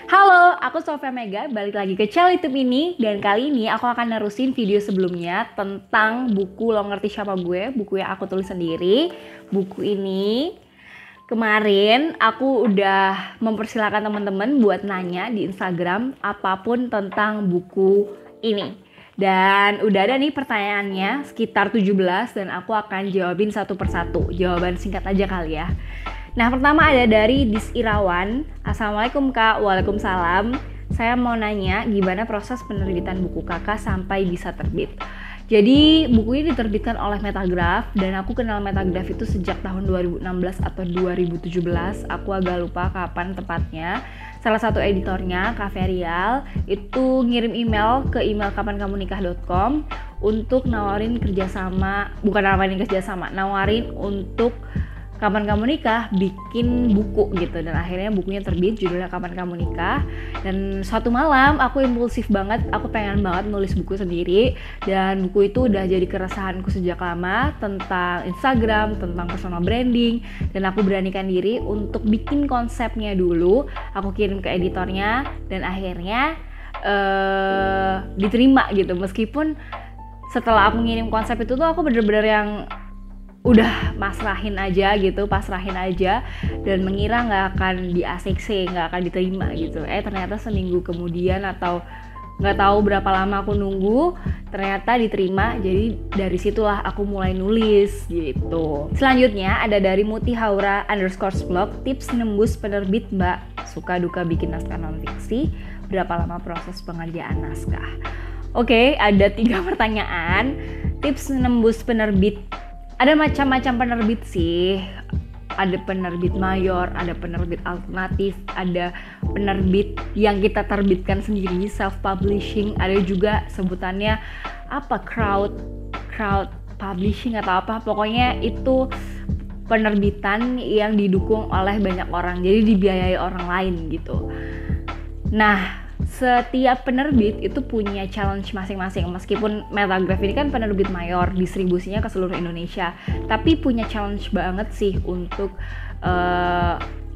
Halo, aku Sofia Mega, balik lagi ke channel YouTube ini. Dan kali ini aku akan nerusin video sebelumnya tentang buku Lo Ngerti Siapa Gue, buku yang aku tulis sendiri. Buku ini kemarin aku udah mempersilahkan teman-teman buat nanya di Instagram apapun tentang buku ini. Dan udah ada nih pertanyaannya sekitar 17 dan aku akan jawabin satu persatu. Jawaban singkat aja kali ya. Nah, pertama ada dari Dis Irawan. Assalamualaikum Kak. Waalaikumsalam. Saya mau nanya gimana proses penerbitan buku Kakak sampai bisa terbit. Jadi buku ini diterbitkan oleh Metagraph dan aku kenal Metagraph itu sejak tahun 2016 atau 2017. Aku agak lupa kapan tepatnya. Salah satu editornya, Kak Ferial, itu ngirim email ke email kapankamunikah.com untuk nawarin kerjasama, bukan nawarin untuk Kapan Kamu Nikah bikin buku gitu, dan akhirnya bukunya terbit, judulnya Kapan Kamu Nikah. Dan suatu malam aku impulsif banget, aku pengen banget nulis buku sendiri, dan buku itu udah jadi keresahanku sejak lama tentang Instagram, tentang personal branding, dan aku beranikan diri untuk bikin konsepnya dulu. Aku kirim ke editornya dan akhirnya diterima gitu, meskipun setelah aku ngirim konsep itu tuh aku bener-bener yang udah pasrahin aja dan mengira nggak akan di ACC, nggak akan diterima gitu. Ternyata seminggu kemudian atau nggak tahu berapa lama aku nunggu, ternyata diterima. Jadi dari situlah aku mulai nulis gitu. Selanjutnya ada dari Mutihaura _blog, tips nembus penerbit Mbak, suka duka bikin naskah non-fiksi, berapa lama proses pengerjaan naskah. Oke, ada 3 pertanyaan. Tips nembus penerbit, ada macam-macam penerbit sih. Ada penerbit mayor, ada penerbit alternatif, ada penerbit yang kita terbitkan sendiri, self-publishing, ada juga sebutannya crowd publishing atau apa. Pokoknya itu penerbitan yang didukung oleh banyak orang, jadi dibiayai orang lain gitu. Nah, setiap penerbit itu punya challenge masing-masing. Meskipun Metagraph ini kan penerbit mayor, distribusinya ke seluruh Indonesia, tapi punya challenge banget sih untuk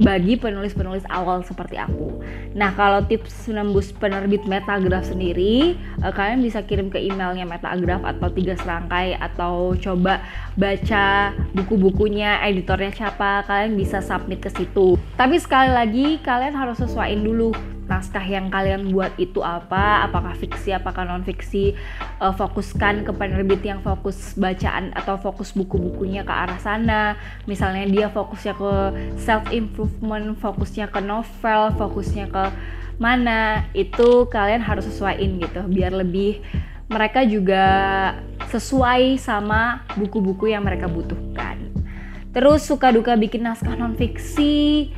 bagi penulis-penulis awal seperti aku. Nah, kalau tips nembus penerbit Metagraph sendiri, kalian bisa kirim ke emailnya Metagraph atau 3 serangkai, atau coba baca buku-bukunya, editornya siapa, kalian bisa submit ke situ. Tapi sekali lagi kalian harus sesuaiin dulu naskah yang kalian buat itu apakah fiksi, apakah non-fiksi. Fokuskan ke penerbit yang fokus bacaan atau fokus buku-bukunya ke arah sana. Misalnya dia fokusnya ke self-improvement, fokusnya ke novel, fokusnya ke mana, itu kalian harus sesuaiin gitu, biar lebih mereka juga sesuai sama buku-buku yang mereka butuhkan. Terus suka duka bikin naskah non-fiksi,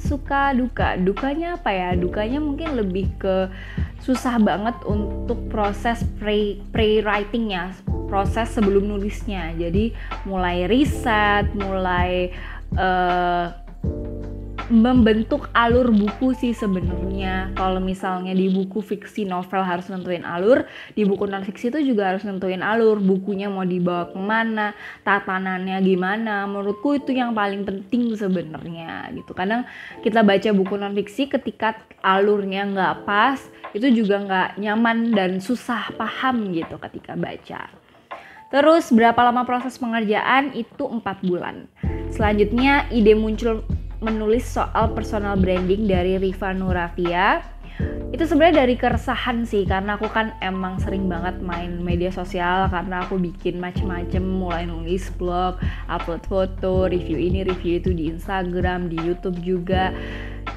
suka dukanya apa ya? Dukanya mungkin lebih ke susah banget untuk proses pre-writingnya, proses sebelum nulisnya. Jadi mulai riset, mulai membentuk alur buku sih sebenarnya. Kalau misalnya di buku fiksi novel harus nentuin alur, di buku non-fiksi itu juga harus nentuin alur. Bukunya mau dibawa kemana, tatanannya gimana. Menurutku itu yang paling penting sebenarnya gitu. Kadang kita baca buku non-fiksi ketika alurnya nggak pas, itu juga nggak nyaman dan susah paham gitu ketika baca. Terus berapa lama proses pengerjaan? Itu 4 bulan. Selanjutnya ide muncul menulis soal personal branding dari Riva Nurafia. Itu sebenarnya dari keresahan sih, karena aku kan emang sering banget main media sosial, karena aku bikin macem-macem, mulai nulis blog, upload foto, review ini review itu di Instagram, di YouTube juga.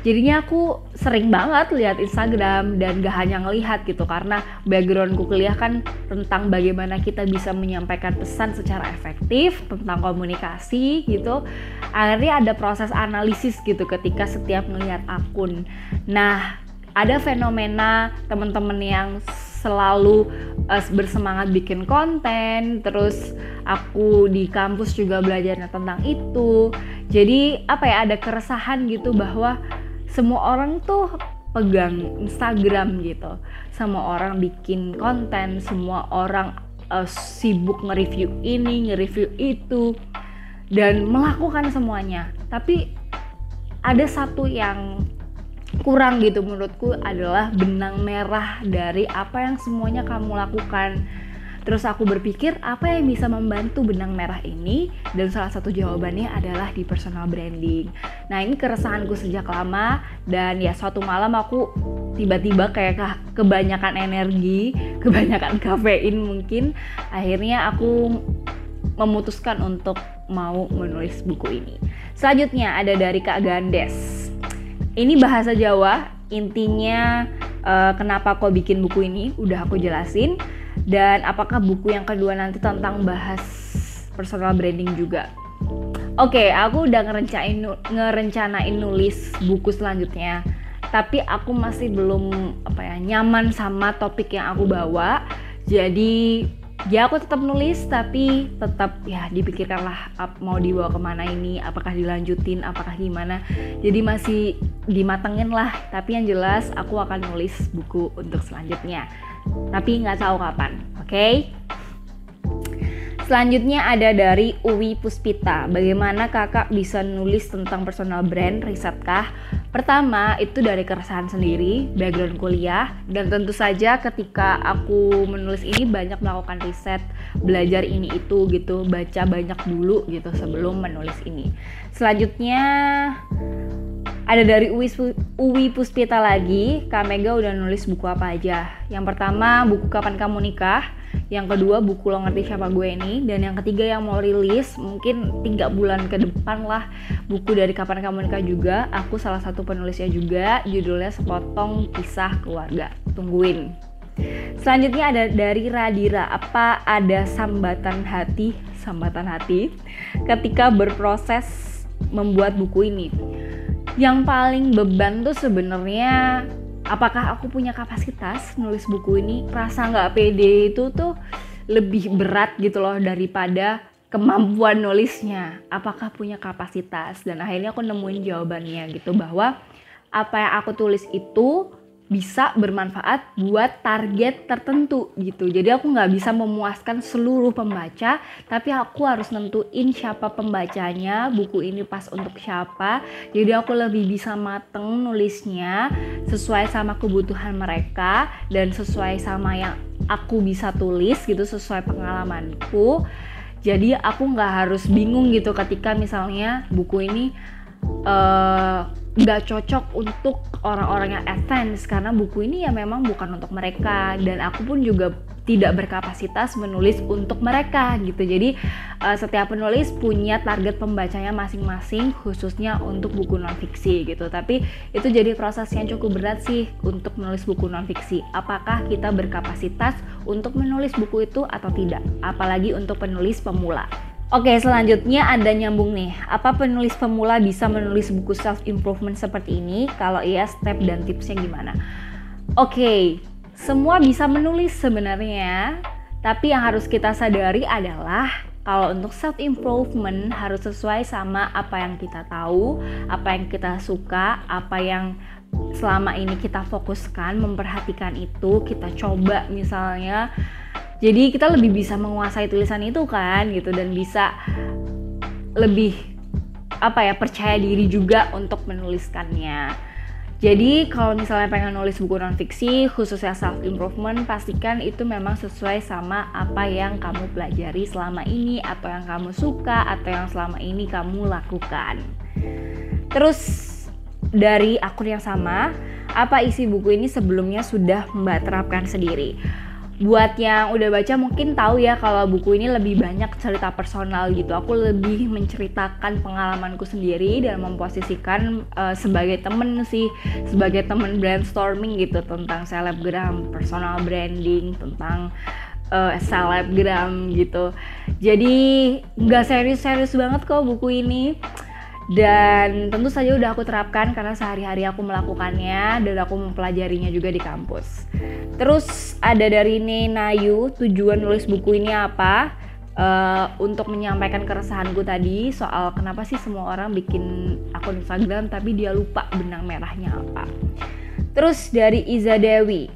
Jadinya aku sering banget lihat Instagram, dan gak hanya ngelihat gitu, karena backgroundku kuliah kan tentang bagaimana kita bisa menyampaikan pesan secara efektif, tentang komunikasi gitu. Akhirnya ada proses analisis gitu ketika setiap ngelihat akun. Nah, ada fenomena teman-teman yang selalu bersemangat bikin konten, terus aku di kampus juga belajarnya tentang itu. Jadi ada keresahan gitu bahwa semua orang tuh pegang Instagram gitu, semua orang bikin konten, semua orang sibuk nge-review ini, nge-review itu, dan melakukan semuanya. Tapi ada satu yang kurang gitu menurutku, adalah benang merah dari apa yang semuanya kamu lakukan. Terus aku berpikir apa yang bisa membantu benang merah ini, dan salah satu jawabannya adalah di personal branding. Nah, ini keresahanku sejak lama, dan ya suatu malam aku tiba-tiba kayak kebanyakan energi, kebanyakan kafein mungkin. Akhirnya aku memutuskan untuk mau menulis buku ini. Selanjutnya ada dari Kak Gandes. Ini bahasa Jawa, intinya kenapa kok bikin buku ini udah aku jelasin. Dan apakah buku yang kedua nanti tentang bahas personal branding juga. Oke, aku udah ngerencanain nulis buku selanjutnya. Tapi aku masih belum nyaman sama topik yang aku bawa. Jadi ya aku tetap nulis, tapi tetap ya dipikirkanlah mau dibawa kemana ini, apakah dilanjutin, apakah gimana. Jadi masih dimatengin lah. Tapi yang jelas aku akan nulis buku untuk selanjutnya, tapi nggak tahu kapan. Oke? Selanjutnya ada dari Uwi Puspita. Bagaimana kakak bisa nulis tentang personal brand, risetkah? Pertama, itu dari keresahan sendiri, background kuliah, dan tentu saja ketika aku menulis ini banyak melakukan riset, belajar ini itu gitu, baca banyak dulu gitu sebelum menulis ini. Selanjutnya ada dari Uwi Puspita lagi. Kak Mega udah nulis buku apa aja? Yang pertama, buku Kapan Kamu Nikah. Yang kedua, buku Lo Ngerti Siapa Gue Ini. Dan yang ketiga yang mau rilis mungkin 3 bulan ke depan lah, buku dari Kapan Kamu Nikah juga. Aku salah satu penulisnya juga. Judulnya Sepotong Kisah Keluarga. Tungguin. Selanjutnya ada dari Radira. Apa ada sambatan hati ketika berproses membuat buku ini? Yang paling beban tuh sebenarnya apakah aku punya kapasitas nulis buku ini. Rasa nggak pede itu tuh lebih berat gitu loh daripada kemampuan nulisnya. Apakah punya kapasitas? Dan akhirnya aku nemuin jawabannya gitu, bahwa apa yang aku tulis itu bisa bermanfaat buat target tertentu gitu. Jadi aku nggak bisa memuaskan seluruh pembaca, tapi aku harus nentuin siapa pembacanya, buku ini pas untuk siapa. Jadi aku lebih bisa mateng nulisnya sesuai sama kebutuhan mereka dan sesuai sama yang aku bisa tulis gitu, sesuai pengalamanku. Jadi aku nggak harus bingung gitu ketika misalnya buku ini nggak cocok untuk orang-orang yang advance, karena buku ini ya memang bukan untuk mereka, dan aku pun juga tidak berkapasitas menulis untuk mereka gitu. Jadi setiap penulis punya target pembacanya masing-masing, khususnya untuk buku non-fiksi gitu. Tapi itu jadi proses yang cukup berat sih untuk menulis buku non-fiksi. Apakah kita berkapasitas untuk menulis buku itu atau tidak, apalagi untuk penulis pemula. Oke, selanjutnya ada nyambung nih. Apa penulis pemula bisa menulis buku self-improvement seperti ini? Kalau iya, step dan tipsnya gimana? Oke, semua bisa menulis sebenarnya. Tapi yang harus kita sadari adalah kalau untuk self-improvement harus sesuai sama apa yang kita tahu, apa yang kita suka, apa yang selama ini kita fokuskan, memperhatikan itu, kita coba misalnya. Jadi kita lebih bisa menguasai tulisan itu kan gitu, dan bisa lebih percaya diri juga untuk menuliskannya. Jadi kalau misalnya pengen nulis buku non-fiksi khususnya self improvement, pastikan itu memang sesuai sama apa yang kamu pelajari selama ini, atau yang kamu suka, atau yang selama ini kamu lakukan. Terus dari akun yang sama, apa isi buku ini sebelumnya sudah Mbak terapkan sendiri? Buat yang udah baca mungkin tahu ya kalau buku ini lebih banyak cerita personal gitu. Aku lebih menceritakan pengalamanku sendiri dan memposisikan sebagai temen brainstorming gitu tentang selebgram, personal branding, tentang selebgram gitu. Jadi nggak serius-serius banget kok buku ini. Dan tentu saja udah aku terapkan karena sehari-hari aku melakukannya dan aku mempelajarinya juga di kampus. Terus ada dari Nenayu, tujuan nulis buku ini apa? Untuk menyampaikan keresahanku tadi soal kenapa sih semua orang bikin akun Instagram tapi dia lupa benang merahnya apa. Terus dari Iza Dawi,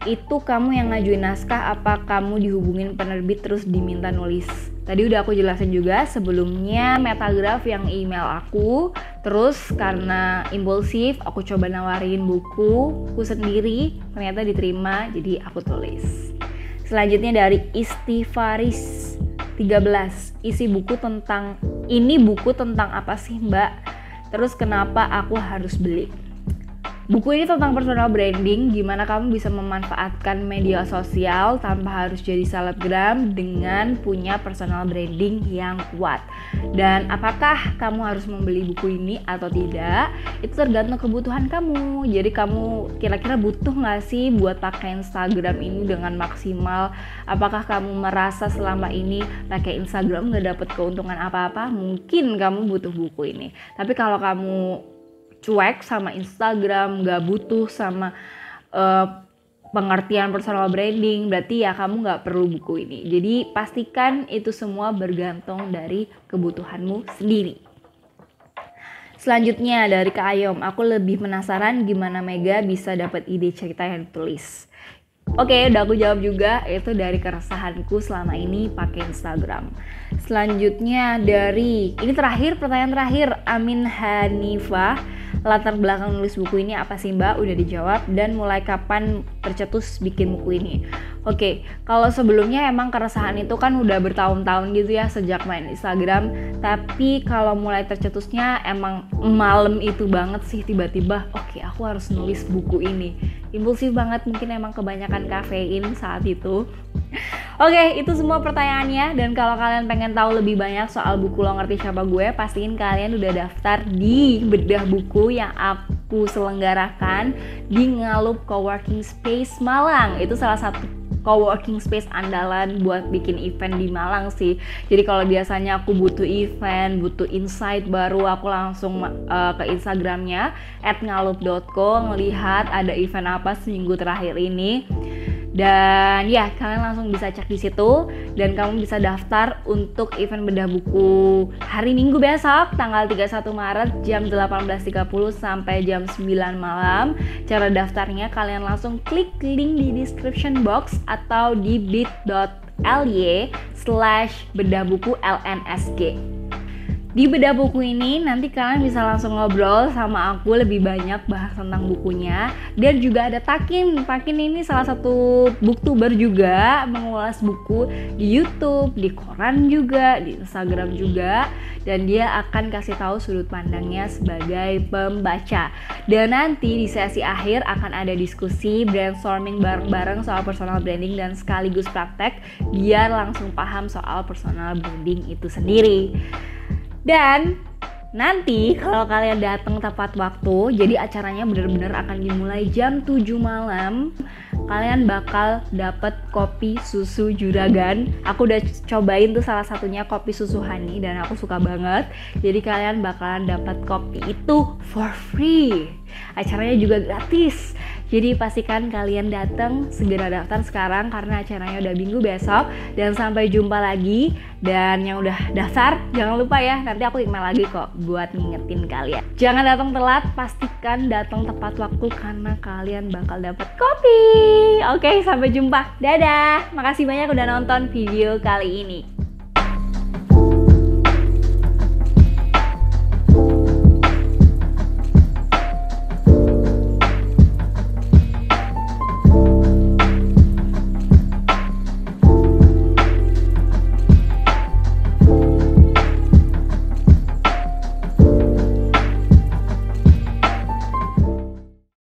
itu kamu yang ngajuin naskah apa kamu dihubungin penerbit terus diminta nulis? Tadi udah aku jelasin juga sebelumnya Metagraph yang email aku. Terus karena impulsif aku coba nawarin bukuku sendiri, ternyata diterima, jadi aku tulis. Selanjutnya dari Istifaris 13, isi buku tentang apa sih Mbak? Terus kenapa aku harus beli? Buku ini tentang personal branding, gimana kamu bisa memanfaatkan media sosial tanpa harus jadi selebgram dengan punya personal branding yang kuat. Dan apakah kamu harus membeli buku ini atau tidak, itu tergantung kebutuhan kamu. Jadi kamu kira-kira butuh gak sih buat pakai Instagram ini dengan maksimal? Apakah kamu merasa selama ini pakai Instagram gak dapet keuntungan apa-apa? Mungkin kamu butuh buku ini. Tapi kalau kamu cuek sama Instagram, gak butuh sama pengertian personal branding, berarti ya kamu gak perlu buku ini. Jadi pastikan itu semua bergantung dari kebutuhanmu sendiri. Selanjutnya dari Kak Ayom, aku lebih penasaran gimana Mega bisa dapat ide cerita yang ditulis. Oke, udah aku jawab juga, itu dari keresahanku selama ini pakai Instagram. Selanjutnya dari, ini terakhir, pertanyaan terakhir, Amin Hanifah. Latar belakang nulis buku ini apa sih Mbak? Udah dijawab. Dan mulai kapan tercetus bikin buku ini? Oke, kalau sebelumnya emang keresahan itu kan udah bertahun-tahun gitu ya sejak main Instagram. Tapi kalau mulai tercetusnya emang malam itu banget sih tiba-tiba, oke, aku harus nulis buku ini. Impulsif banget, mungkin emang kebanyakan kafein saat itu. Oke, itu semua pertanyaannya. Dan kalau kalian pengen tahu lebih banyak soal buku Lo Ngerti Siapa Gue, pastiin kalian udah daftar di bedah buku yang aku selenggarakan di Ngalup Coworking Space Malang. Itu salah satu coworking space andalan buat bikin event di Malang sih. Jadi kalau biasanya aku butuh event, butuh insight baru, aku langsung ke Instagramnya @ngalup.co, ngelihat ada event apa seminggu terakhir ini. Dan ya, kalian langsung bisa cek di situ dan kamu bisa daftar untuk event bedah buku hari Minggu besok tanggal 31 Maret jam 18.30 sampai jam 9 malam. Cara daftarnya kalian langsung klik link di description box atau di bit.ly/bedahbuku-lnsg. Di bedah buku ini nanti kalian bisa langsung ngobrol sama aku lebih banyak bahas tentang bukunya. Dan juga ada Takin. Takin ini salah satu booktuber juga, mengulas buku di YouTube, di koran juga, di Instagram juga. Dan dia akan kasih tahu sudut pandangnya sebagai pembaca. Dan nanti di sesi akhir akan ada diskusi brainstorming bareng-bareng soal personal branding dan sekaligus praktek biar langsung paham soal personal branding itu sendiri. Dan nanti kalau kalian datang tepat waktu, jadi acaranya benar-benar akan dimulai jam 7 malam. Kalian bakal dapat kopi susu Juragan. Aku udah cobain tuh salah satunya kopi susu honey dan aku suka banget. Jadi kalian bakalan dapat kopi itu for free. Acaranya juga gratis. Jadi pastikan kalian datang, segera daftar sekarang karena acaranya udah Minggu besok. Dan sampai jumpa lagi. Dan yang udah daftar, jangan lupa ya, nanti aku email lagi kok buat ngingetin kalian. Jangan datang telat, pastikan datang tepat waktu karena kalian bakal dapat kopi. Oke, sampai jumpa. Dadah. Makasih banyak udah nonton video kali ini.